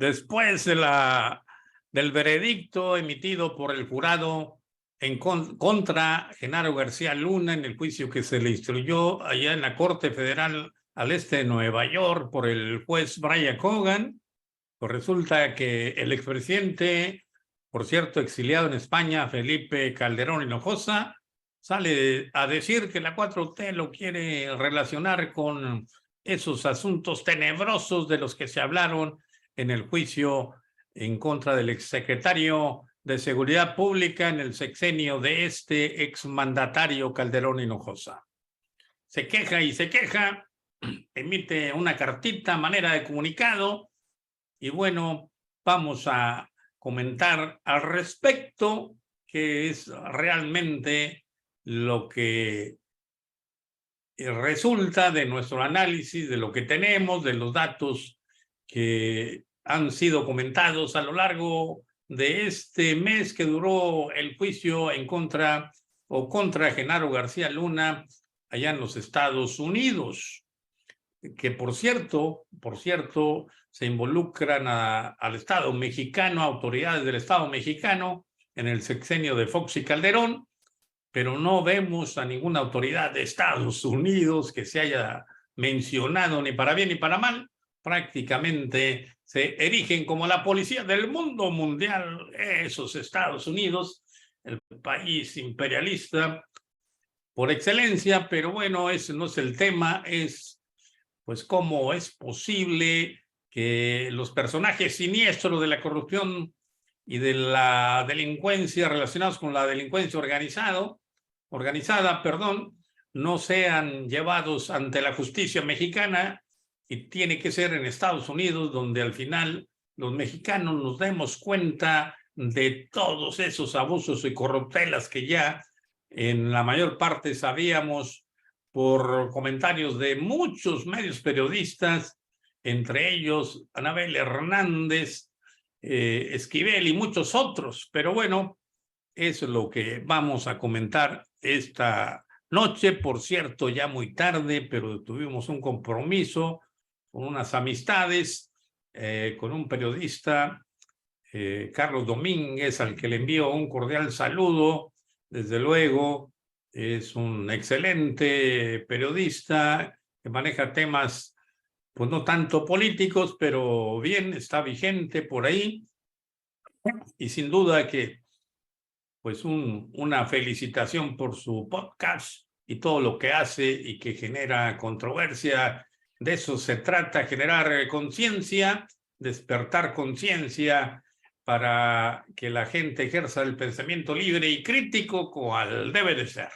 Después del veredicto emitido por el jurado contra Genaro García Luna en el juicio que se le instruyó allá en la Corte Federal al Este de Nueva York por el juez Brian Hogan, pues resulta que el expresidente, por cierto, exiliado en España, Felipe Calderón Hinojosa, sale a decir que la 4T lo quiere relacionar con esos asuntos tenebrosos de los que se hablaron en el juicio en contra del exsecretario de Seguridad Pública en el sexenio de este exmandatario Calderón Hinojosa. Se queja y se queja, emite una cartita, manera de comunicado, y bueno, vamos a comentar al respecto, que es realmente lo que resulta de nuestro análisis, de lo que tenemos, de los datos que han sido comentados a lo largo de este mes que duró el juicio en contra Genaro García Luna allá en los Estados Unidos, que por cierto, se involucran al Estado mexicano, autoridades del Estado mexicano en el sexenio de Fox y Calderón, pero no vemos a ninguna autoridad de Estados Unidos que se haya mencionado ni para bien ni para mal. Prácticamente se erigen como la policía del mundo mundial, esos Estados Unidos, el país imperialista por excelencia, pero bueno, ese no es el tema, es pues cómo es posible que los personajes siniestros de la corrupción y de la delincuencia relacionados con la delincuencia organizada, no sean llevados ante la justicia mexicana, y tiene que ser en Estados Unidos donde al final los mexicanos nos demos cuenta de todos esos abusos y corruptelas que ya en la mayor parte sabíamos por comentarios de muchos medios periodistas, entre ellos Anabel Hernández, Esquivel y muchos otros. Pero bueno, eso es lo que vamos a comentar esta noche. Por cierto, ya muy tarde, pero tuvimos un compromiso con unas amistades, con un periodista, Carlos Domínguez, al que le envío un cordial saludo. Desde luego, es un excelente periodista que maneja temas, pues no tanto políticos, pero bien, está vigente por ahí. Y sin duda que, pues una felicitación por su podcast y todo lo que hace y que genera controversia. De eso se trata, generar conciencia, despertar conciencia para que la gente ejerza el pensamiento libre y crítico cual debe de ser.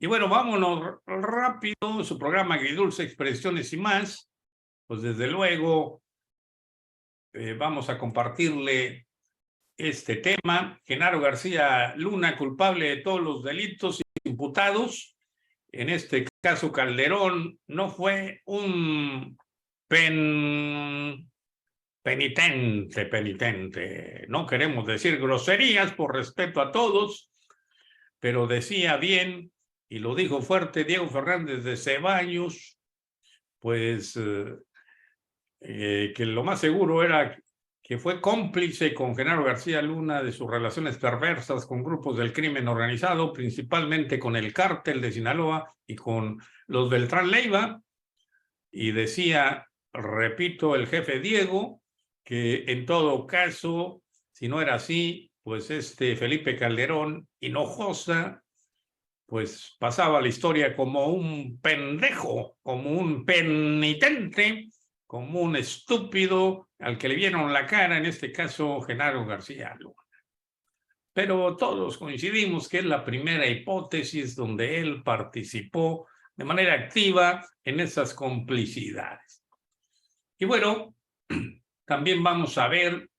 Y bueno, vámonos rápido, su programa Agridulce, Expresiones y más. Pues desde luego vamos a compartirle este tema. Genaro García Luna, culpable de todos los delitos imputados. En este caso, Calderón no fue un penitente. No queremos decir groserías por respeto a todos, pero decía bien, y lo dijo fuerte Diego Fernández de Ceballos, pues que lo más seguro era que fue cómplice con Genaro García Luna de sus relaciones perversas con grupos del crimen organizado, principalmente con el cártel de Sinaloa y con los Beltrán Leiva. Y decía, repito, el jefe Diego, que en todo caso, si no era así, pues Felipe Calderón Hinojosa, pues pasaba la historia como un pendejo, como un penitente, como un estúpido al que le vieron la cara, en este caso Genaro García Luna. Pero todos coincidimos que es la primera hipótesis donde él participó de manera activa en esas complicidades. Y bueno, también vamos a ver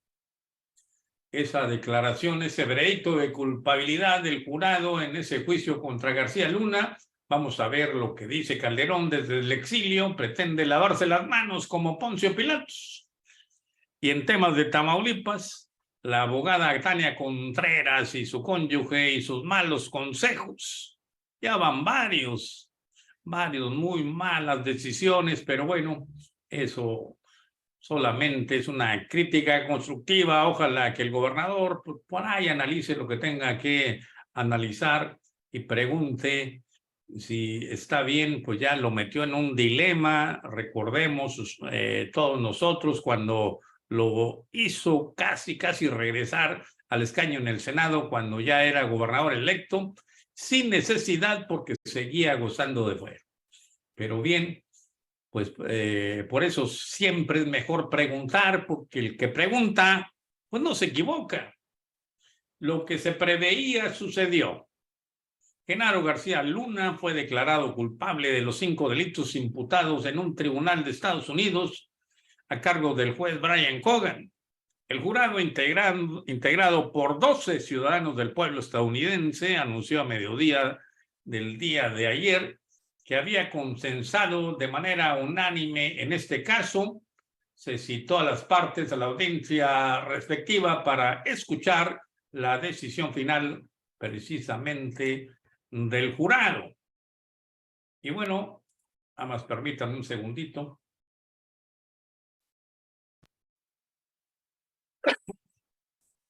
esa declaración, ese veredicto de culpabilidad del jurado en ese juicio contra García Luna. Vamos a ver lo que dice Calderón desde el exilio, pretende lavarse las manos como Poncio Pilatos. Y en temas de Tamaulipas, la abogada Tania Contreras y su cónyuge y sus malos consejos. Ya van varios muy malas decisiones, pero bueno, eso solamente es una crítica constructiva. Ojalá que el gobernador por ahí analice lo que tenga que analizar y pregunte si está bien. Pues ya lo metió en un dilema. Recordemos todos nosotros cuando lo hizo casi regresar al escaño en el Senado cuando ya era gobernador electo, sin necesidad porque seguía gozando de fuero. Pero bien, pues por eso siempre es mejor preguntar, porque el que pregunta, pues no se equivoca. Lo que se preveía sucedió. Genaro García Luna fue declarado culpable de los 5 delitos imputados en un tribunal de Estados Unidos a cargo del juez Brian Cogan. El jurado integrado por 12 ciudadanos del pueblo estadounidense anunció a mediodía del día de ayer que había consensado de manera unánime en este caso. Se citó a las partes a la audiencia respectiva para escuchar la decisión final precisamente del jurado. Y bueno, nada más permítanme un segundito.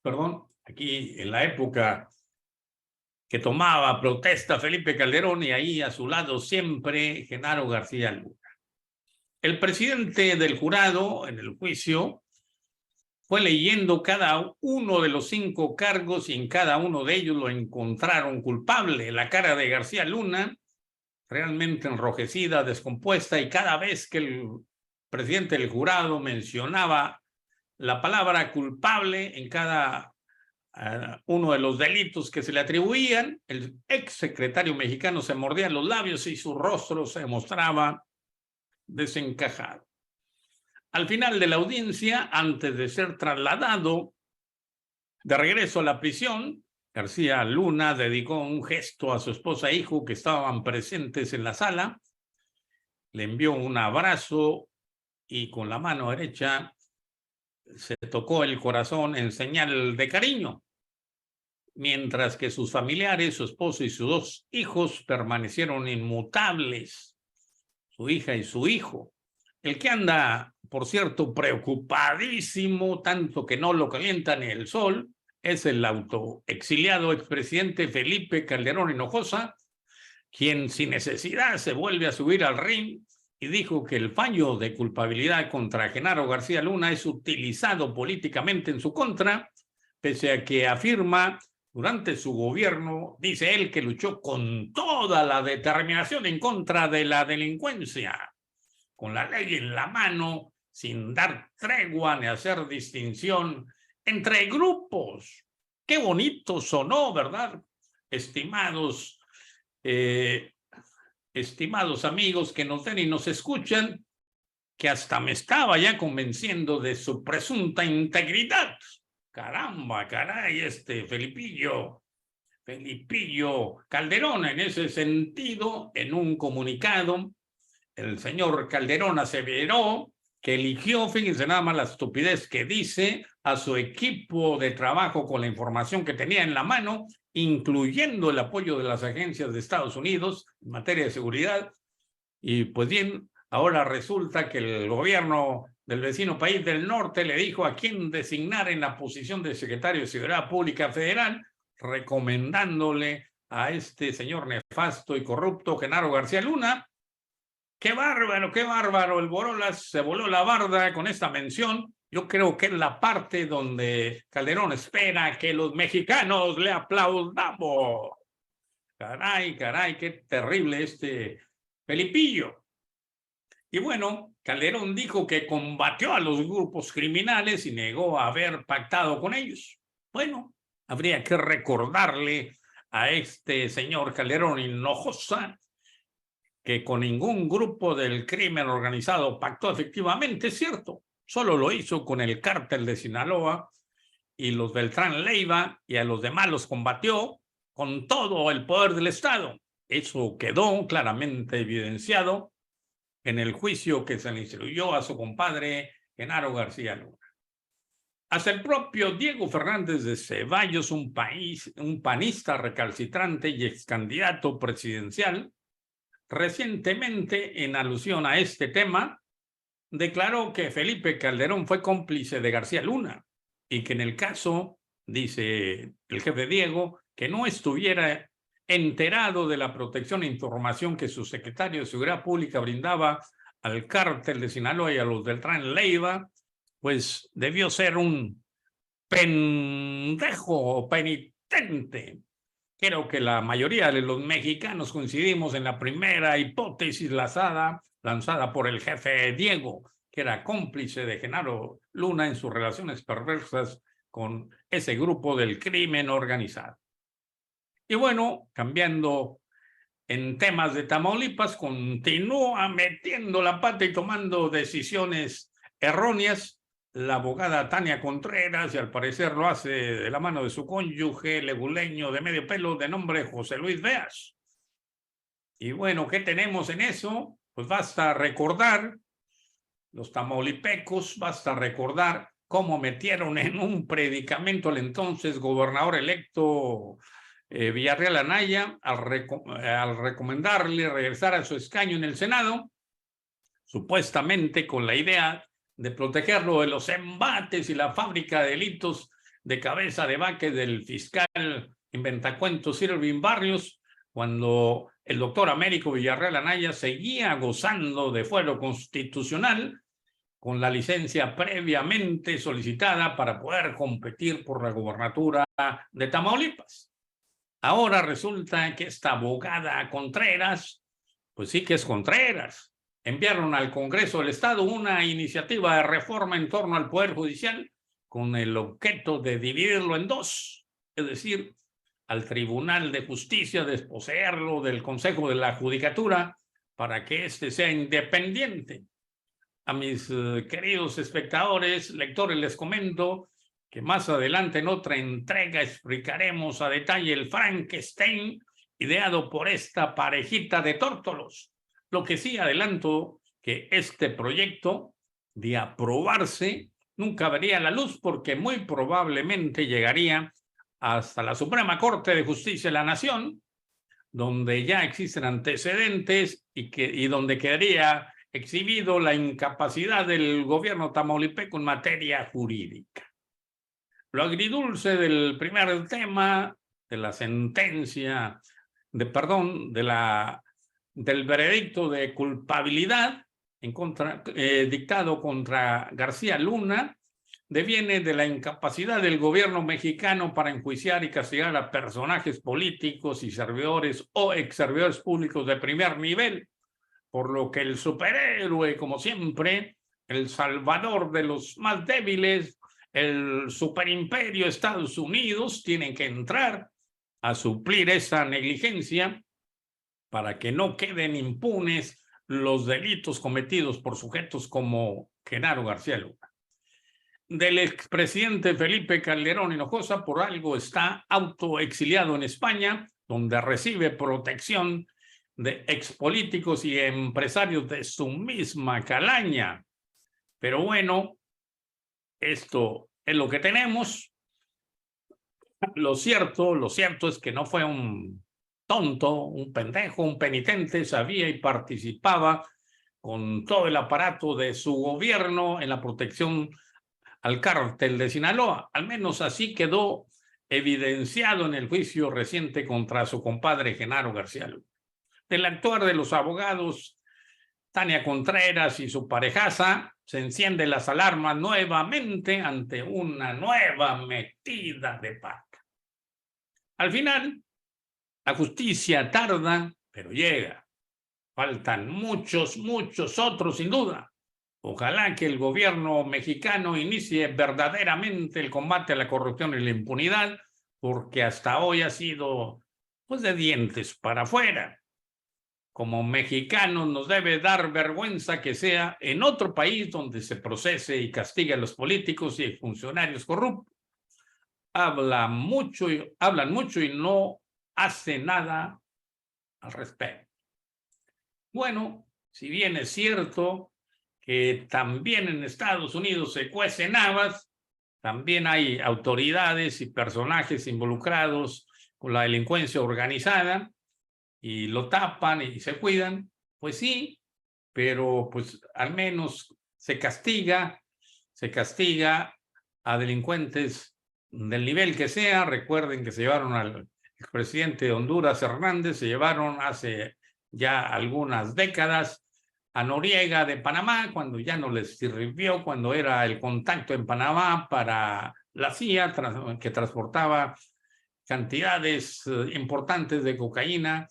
Perdón, aquí en la época que tomaba protesta Felipe Calderón y ahí a su lado siempre Genaro García Luna. El presidente del jurado en el juicio fue leyendo cada uno de los 5 cargos y en cada uno de ellos lo encontraron culpable. La cara de García Luna realmente enrojecida, descompuesta, y cada vez que el presidente del jurado mencionaba la palabra culpable en cada uno de los delitos que se le atribuían, el exsecretario mexicano se mordía los labios y su rostro se mostraba desencajado. Al final de la audiencia, antes de ser trasladado de regreso a la prisión, García Luna dedicó un gesto a su esposa e hijo que estaban presentes en la sala, le envió un abrazo y con la mano derecha se tocó el corazón en señal de cariño, mientras que sus familiares, su esposo y sus 2 hijos permanecieron inmutables, su hija y su hijo. El que anda, por cierto, preocupadísimo, tanto que no lo calienta ni el sol, es el autoexiliado expresidente Felipe Calderón Hinojosa, quien sin necesidad se vuelve a subir al ring y dijo que el fallo de culpabilidad contra Genaro García Luna es utilizado políticamente en su contra, pese a que afirma durante su gobierno, dice él, que luchó con toda la determinación en contra de la delincuencia, con la ley en la mano, sin dar tregua ni hacer distinción entre grupos. Qué bonito sonó, ¿verdad? Estimados amigos que nos ven y nos escuchan, que hasta me estaba ya convenciendo de su presunta integridad. Caramba, caray, Felipillo Calderón. En ese sentido, en un comunicado, el señor Calderón aseveró que eligió, fíjense nada más la estupidez que dice, a su equipo de trabajo con la información que tenía en la mano, incluyendo el apoyo de las agencias de Estados Unidos en materia de seguridad. Y pues bien, ahora resulta que el gobierno del vecino país del norte le dijo a quién designar en la posición de secretario de Seguridad Pública Federal, recomendándole a este señor nefasto y corrupto Genaro García Luna. ¡Qué bárbaro, qué bárbaro! El Borolas se voló la barda con esta mención. Yo creo que es la parte donde Calderón espera que los mexicanos le aplaudamos. Caray, caray, qué terrible Felipillo. Y bueno, Calderón dijo que combatió a los grupos criminales y negó haber pactado con ellos. Bueno, habría que recordarle a este señor Calderón Hinojosa que con ningún grupo del crimen organizado pactó efectivamente, es cierto. Solo lo hizo con el cártel de Sinaloa y los Beltrán Leiva, y a los demás los combatió con todo el poder del Estado. Eso quedó claramente evidenciado en el juicio que se le instruyó a su compadre Genaro García Luna. Hasta el propio Diego Fernández de Ceballos, un panista recalcitrante y ex candidato presidencial, recientemente, en alusión a este tema, declaró que Felipe Calderón fue cómplice de García Luna y que en el caso, dice el jefe Diego, que no estuviera enterado de la protección e información que su secretario de Seguridad Pública brindaba al cártel de Sinaloa y a los del Tren Leiva, pues debió ser un pendejo o penitente. Creo que la mayoría de los mexicanos coincidimos en la primera hipótesis lanzada por el jefe Diego, que era cómplice de Genaro Luna en sus relaciones perversas con ese grupo del crimen organizado. Y bueno, cambiando en temas de Tamaulipas, continúa metiendo la pata y tomando decisiones erróneas la abogada Tania Contreras, y al parecer lo hace de la mano de su cónyuge leguleño de medio pelo de nombre José Luis Beas. Y bueno, ¿qué tenemos en eso? Pues basta recordar, los tamaulipecos, basta recordar cómo metieron en un predicamento al entonces gobernador electo Villarreal Anaya al recomendarle regresar a su escaño en el Senado, supuestamente con la idea de protegerlo de los embates y la fábrica de delitos de cabeza de vaque del fiscal inventacuentos Irving Barrios, cuando el doctor Américo Villarreal Anaya seguía gozando de fuero constitucional con la licencia previamente solicitada para poder competir por la gobernatura de Tamaulipas. Ahora resulta que esta abogada Contreras, pues sí que es Contreras, enviaron al Congreso del Estado una iniciativa de reforma en torno al Poder Judicial con el objeto de dividirlo en dos, es decir, al Tribunal de Justicia desposeerlo del Consejo de la Judicatura para que éste sea independiente. A mis queridos espectadores, lectores, les comento que más adelante en otra entrega explicaremos a detalle el Frankenstein ideado por esta parejita de tórtolos. Lo que sí adelanto que este proyecto, de aprobarse, nunca vería la luz porque muy probablemente llegaría hasta la Suprema Corte de Justicia de la Nación, donde ya existen antecedentes y donde quedaría exhibido la incapacidad del gobierno tamaulipeco en materia jurídica. Lo agridulce del primer tema, de la sentencia, del veredicto de culpabilidad dictado contra García Luna, deviene de la incapacidad del gobierno mexicano para enjuiciar y castigar a personajes políticos y servidores o ex servidores públicos de primer nivel, por lo que el superhéroe, como siempre, el salvador de los más débiles, el superimperio Estados Unidos, tienen que entrar a suplir esa negligencia para que no queden impunes los delitos cometidos por sujetos como Genaro García Luna. Del expresidente Felipe Calderón Hinojosa, por algo está autoexiliado en España, donde recibe protección de expolíticos y empresarios de su misma calaña. Pero bueno, esto es lo que tenemos. Lo cierto es que no fue un tonto, un pendejo, un penitente, sabía y participaba con todo el aparato de su gobierno en la protección al cártel de Sinaloa. Al menos así quedó evidenciado en el juicio reciente contra su compadre Genaro García Luna. Del actuar de los abogados Tania Contreras y su parejaza, se encienden las alarmas nuevamente ante una nueva metida de pata. Al final, la justicia tarda, pero llega. Faltan muchos otros, sin duda. Ojalá que el gobierno mexicano inicie verdaderamente el combate a la corrupción y la impunidad, porque hasta hoy ha sido, pues, de dientes para afuera. Como mexicanos nos debe dar vergüenza que sea en otro país donde se procese y castigue a los políticos y funcionarios corruptos. Hablan mucho y no hacen nada al respecto. Bueno, si bien es cierto que también en Estados Unidos se cuecen habas, también hay autoridades y personajes involucrados con la delincuencia organizada y lo tapan y se cuidan, pues sí, pero pues al menos se castiga a delincuentes del nivel que sea. Recuerden que se llevaron al expresidente de Honduras, Hernández, se llevaron hace ya algunas décadas a Noriega de Panamá, cuando ya no les sirvió, cuando era el contacto en Panamá para la CIA, que transportaba cantidades importantes de cocaína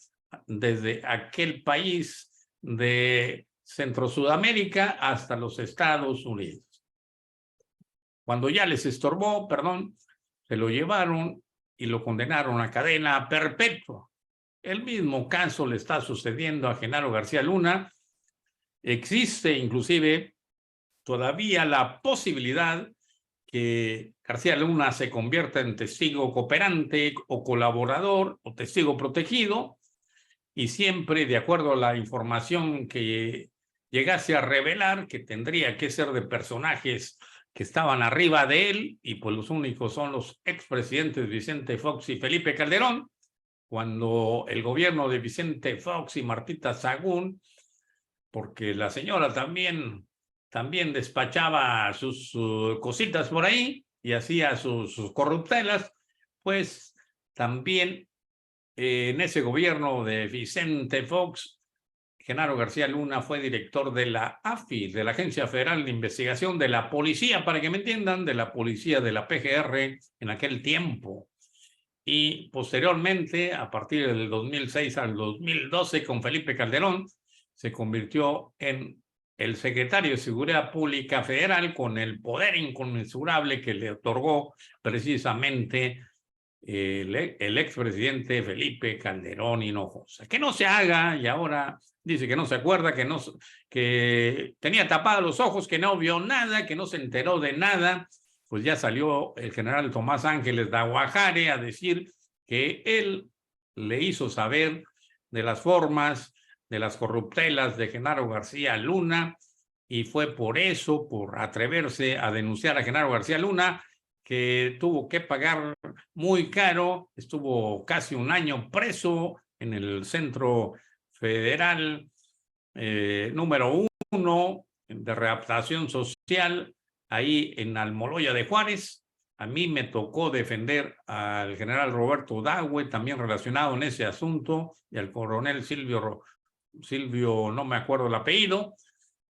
desde aquel país de Centro Sudamérica hasta los Estados Unidos. Cuando ya les estorbó, se lo llevaron y lo condenaron a cadena perpetua. El mismo caso le está sucediendo a Genaro García Luna. Existe inclusive todavía la posibilidad que García Luna se convierta en testigo cooperante o colaborador o testigo protegido, y siempre de acuerdo a la información que llegase a revelar, que tendría que ser de personajes que estaban arriba de él, y pues los únicos son los expresidentes Vicente Fox y Felipe Calderón. Cuando el gobierno de Vicente Fox y Martita Sagún, porque la señora también despachaba sus cositas por ahí y hacía sus corruptelas, pues también en ese gobierno de Vicente Fox, Genaro García Luna fue director de la AFI, de la Agencia Federal de Investigación de la Policía, para que me entiendan, de la policía de la PGR en aquel tiempo. Y posteriormente, a partir del 2006 al 2012, con Felipe Calderón, se convirtió en el secretario de Seguridad Pública Federal, con el poder inconmensurable que le otorgó precisamente el expresidente Felipe Calderón Hinojosa. Que no se haga, y ahora dice que no se acuerda, que tenía tapados los ojos, que no vio nada, que no se enteró de nada. Pues ya salió el general Tomás Ángeles de Aguajare a decir que él le hizo saber de las formas de las corruptelas de Genaro García Luna, y fue por eso, por atreverse a denunciar a Genaro García Luna, que tuvo que pagar muy caro. Estuvo casi un año preso en el Centro Federal número 1 de Readaptación Social, ahí en Almoloya de Juárez. A mí me tocó defender al general Roberto Dagüe, también relacionado en ese asunto, y al coronel Silvio, no me acuerdo el apellido.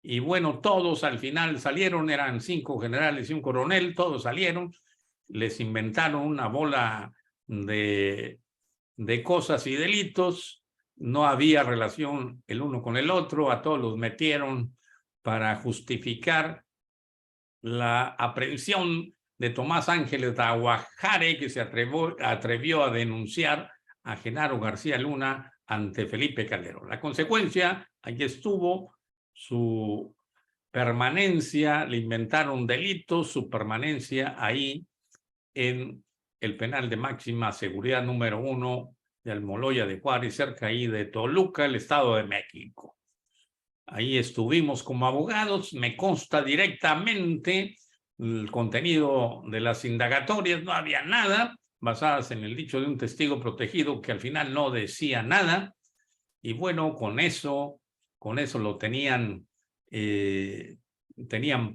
Y bueno, todos al final salieron, eran 5 generales y un coronel, todos salieron, les inventaron una bola de cosas y delitos, no había relación el uno con el otro, a todos los metieron para justificar la aprehensión de Tomás Ángeles de Aguajare, que se atrevió a denunciar a Genaro García Luna ante Felipe Calderón. La consecuencia, allí estuvo su permanencia, le inventaron delitos, su permanencia ahí en el penal de máxima seguridad número 1 de Almoloya de Juárez, cerca ahí de Toluca, el Estado de México. Ahí estuvimos como abogados, me consta directamente el contenido de las indagatorias, no había nada, basadas en el dicho de un testigo protegido que al final no decía nada, y bueno, con eso lo tenían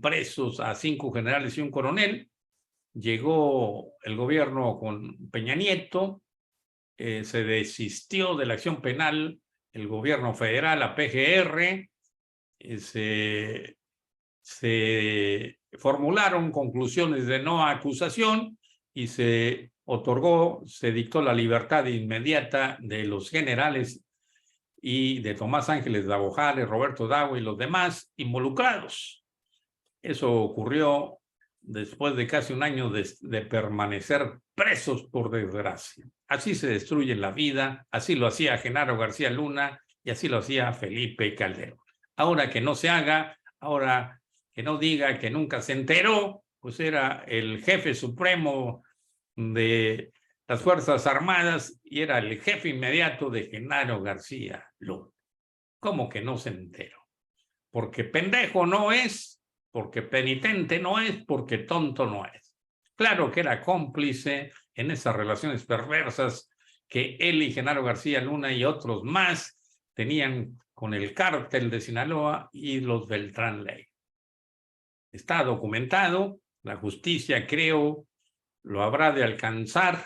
presos a 5 generales y un coronel. Llegó el gobierno con Peña Nieto, se desistió de la acción penal el gobierno federal, la PGR, se formularon conclusiones de no acusación y se dictó la libertad inmediata de los generales y de Tomás Ángeles de Aguajare, Roberto Dagüe y los demás involucrados. Eso ocurrió después de casi un año de permanecer presos, por desgracia. Así se destruye la vida, así lo hacía Genaro García Luna y así lo hacía Felipe Calderón. Ahora que no se haga, ahora que no diga que nunca se enteró, pues era el jefe supremo de las Fuerzas Armadas y era el jefe inmediato de Genaro García Luna. ¿Cómo que no se enteró? Porque pendejo no es, porque penitente no es, porque tonto no es. Claro que era cómplice en esas relaciones perversas que él y Genaro García Luna y otros más tenían con el cártel de Sinaloa y los Beltrán Leiva. está documentado. La justicia, creo, lo habrá de alcanzar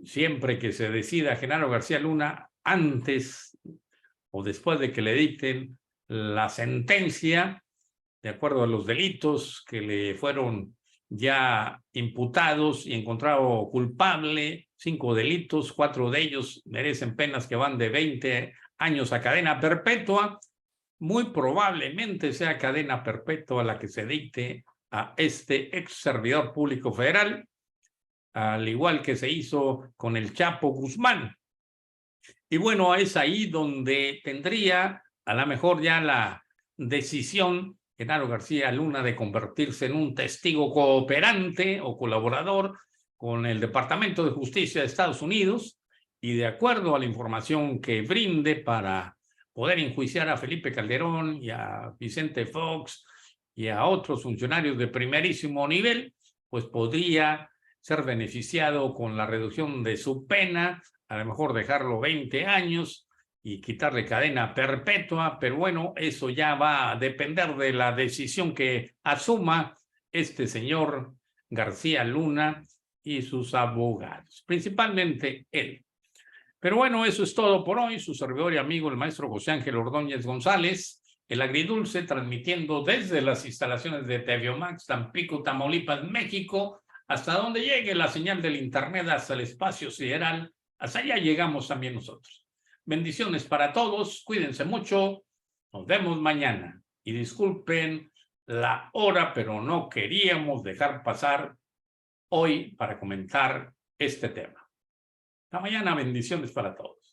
siempre que se decida a Genaro García Luna antes o después de que le dicten la sentencia, de acuerdo a los delitos que le fueron ya imputados y encontrado culpable. 5 delitos, 4 de ellos merecen penas que van de 20 años a cadena perpetua. Muy probablemente sea cadena perpetua la que se dicte a este ex servidor público federal, al igual que se hizo con el Chapo Guzmán. Y bueno, es ahí donde tendría a lo mejor ya la decisión Genaro García Luna de convertirse en un testigo cooperante o colaborador con el Departamento de Justicia de Estados Unidos, y de acuerdo a la información que brinde para poder enjuiciar a Felipe Calderón y a Vicente Fox y a otros funcionarios de primerísimo nivel, pues podría ser beneficiado con la reducción de su pena, a lo mejor dejarlo 20 años y quitarle cadena perpetua, pero bueno, eso ya va a depender de la decisión que asuma este señor García Luna y sus abogados, principalmente él. Pero bueno, eso es todo por hoy. Su servidor y amigo, el maestro José Ángel Ordóñez González, el agridulce, transmitiendo desde las instalaciones de TV Max, Tampico, Tamaulipas, México, hasta donde llegue la señal del internet, hasta el espacio sideral. Hasta allá llegamos también nosotros. Bendiciones para todos, cuídense mucho, nos vemos mañana. Y disculpen la hora, pero no queríamos dejar pasar hoy para comentar este tema. Hasta mañana, bendiciones para todos.